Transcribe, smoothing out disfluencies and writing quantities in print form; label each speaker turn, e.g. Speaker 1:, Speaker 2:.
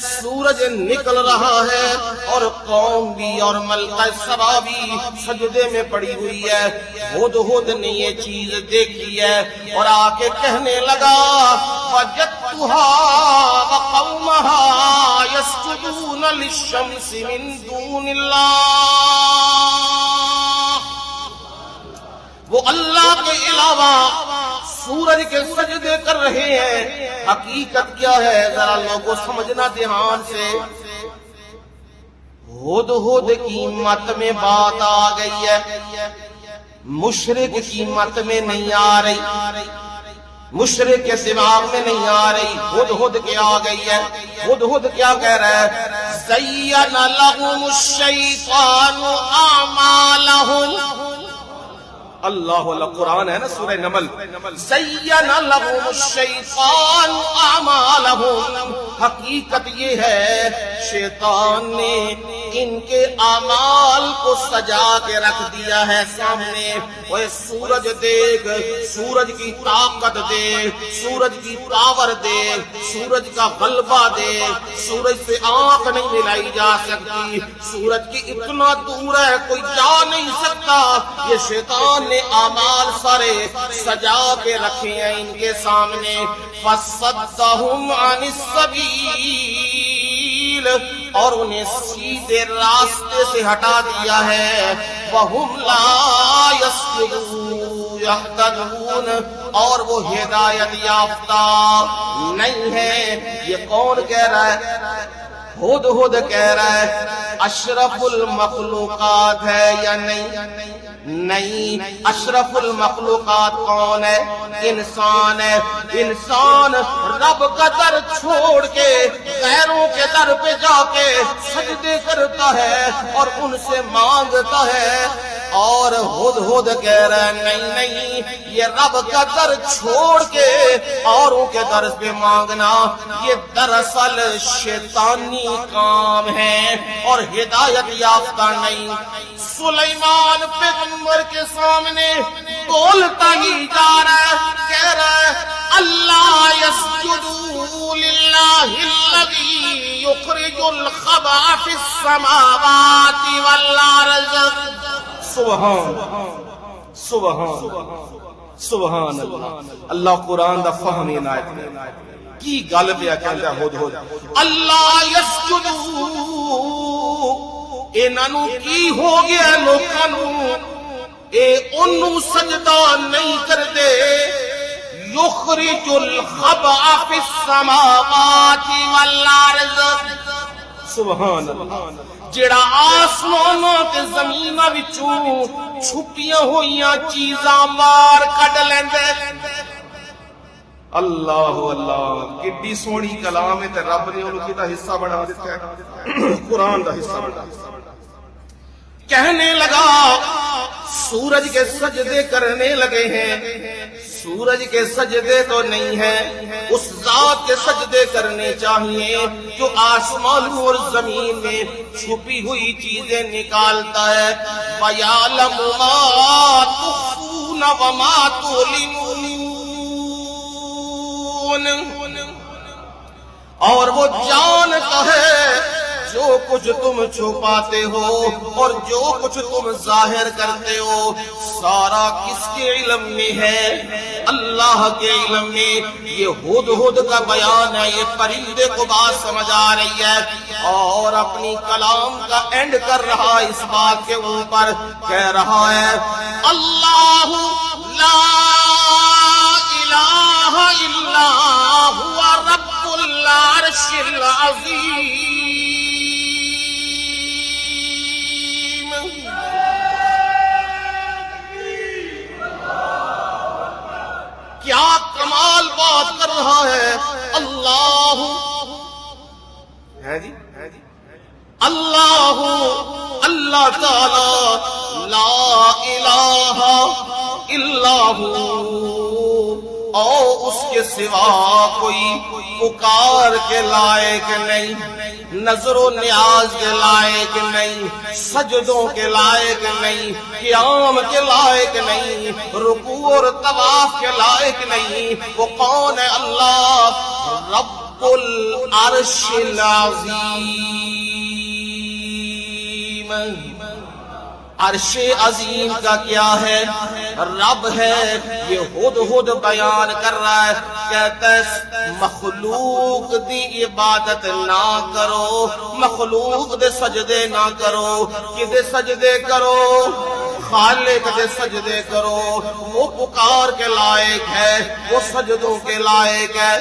Speaker 1: سورج نکل رہا ہے اور قوم بھی اور ملکہ سبا بھی سجدے میں پڑی ہوئی ہے. ہدہد نے یہ چیز دیکھی ہے اور آ کے کہنے لگا وجدتها وقومها يسجدون للشمس من دون اللہ. وہ اللہ کے علاوہ سورج کے سجدے کر رہے ہیں. حقیقت کیا ہے ذرا لوگوں سمجھنا دھیان سے. ہدہد کی مت میں بات آ گئی ہے, مشرک کی مت میں نہیں آ رہی, مشرک کے دماغ میں نہیں آ رہی. ہدہد کے آ گئی ہے. ہدہد کیا کہہ رہا ہے؟ زین لهم الشیطان اعمالهم. اللہ اللہ قرآن ہے نا سورہ نمل. زین لهم الشیطان اعمالهم. حقیقت یہ ہے شیطان نے ان کے اعمال کو سجا کے رکھ دیا ہے سامنے. وہ سورج دیکھ, سورج کی طاقت دیکھ, سورج کی پاور دیکھ, سورج کا غلبہ دیکھ. سورج سے آنکھ نہیں ملائی جا سکتی, سورج کی اتنا دور ہے کوئی جا نہیں سکتا. یہ شیطان نے اعمال سارے سجا کے رکھے ہیں ان کے سامنے. فَصَدَّهُمْ عَنِ السَّبِيلِ, اور انہیں سیدھے راستے سے ہٹا دیا ہے. وَهُمْ لَا يَهْتَدُونَ, اور وہ ہدایت یافتہ نہیں ہے. یہ کون کہہ رہا ہے؟ ہدہد کہہ رہا ہے. اشرف المخلوقات ہے یا نہیں؟ نہیں. اشرف المخلوقات کون ہے؟ انسان ہے. انسان رب کا در چھوڑ کے غیروں کے در پہ جا کے سجدے کرتا ہے اور ان سے مانگتا ہے. اور ہدہد کہہ رہا ہے نہیں نہیں, یہ رب کا در چھوڑ کے اوروں کے در پہ مانگنا یہ دراصل شیطانی کام ہے اور ہدایت یافتہ نہیں. سلیمان پیغمبر کے سامنے بولتا ہی جا رہا ہے, کہہ رہا ہے اللہ یسجدوا للہ الذی یخرج الخبأ فی السماوات والارض. سبحان سبحان سبحان اللہ. اللہ قرآن دا فہم عنایت کی گل پہ کہندا ہدہد اللہ یسجدوا. انہاں نوں کی ہو گیا لوکاں نوں اے اونوں سجدہ نہیں کردے. یخرج الخبأ فی السماوات والارض. سبحان اللہ. جڑا آسمانوں تے زمیناں وچوں چھپیاں ہوئیاں چیزاں مار کڈ لیندے. اللہ اللہ, کتنی سونی کلام ہے تے رب نے انہوں کیتا حصہ بنا دیتا ہے, قرآن دا حصہ بنا دیتا ہے. کہنے لگا سورج کے سجدے کرنے لگے ہیں. سورج کے سجدے تو نہیں ہیں, اس ذات کے سجدے کرنے چاہیے جو آسمان اور زمین میں چھپی ہوئی چیزیں نکالتا ہے. وَيَعْلَمُ مَا تُخْفُونَ وَمَا تُعْلِنُونَ, اور وہ جانتا ہے جو کچھ تم چھپاتے ہو اور جو کچھ تم ظاہر کرتے ہو سارا کس کے علم میں ہے؟ اللہ کے علم میں. یہ ہدہد کا بیان ہے, یہ پرندے کو بات سمجھ آ رہی ہے اور اپنی کلام کا اینڈ کر رہا اس بات کے اوپر, کہہ رہا ہے اللہ لا الہ الا هو رب العرش العظیم. کیا کمال بات کر رہا ہے. اللہ ہے جی, اللہ اللہ تعالی لا الہ الا ہو, اور اس کے سوا کوئی پکار کے لائق نہیں, نظر و نیاز کے لائق نہیں, سجدوں کے لائق نہیں, قیام کے لائق نہیں, رکوع اور طواف کے لائق نہیں. وہ کون ہے؟ اللہ رب العرش العظیم. عرش عظیم کا کیا ہے؟ رب ہے. یہ ہدہد بیان کر رہا ہے، کہتا ہے مخلوق دی عبادت نہ کرو، مخلوق دے سجدے نہ کرو. کدے سجدے کرو؟ خالق دے سجدے کرو. وہ پکار کے لائق ہے، وہ سجدوں کے لائق ہے.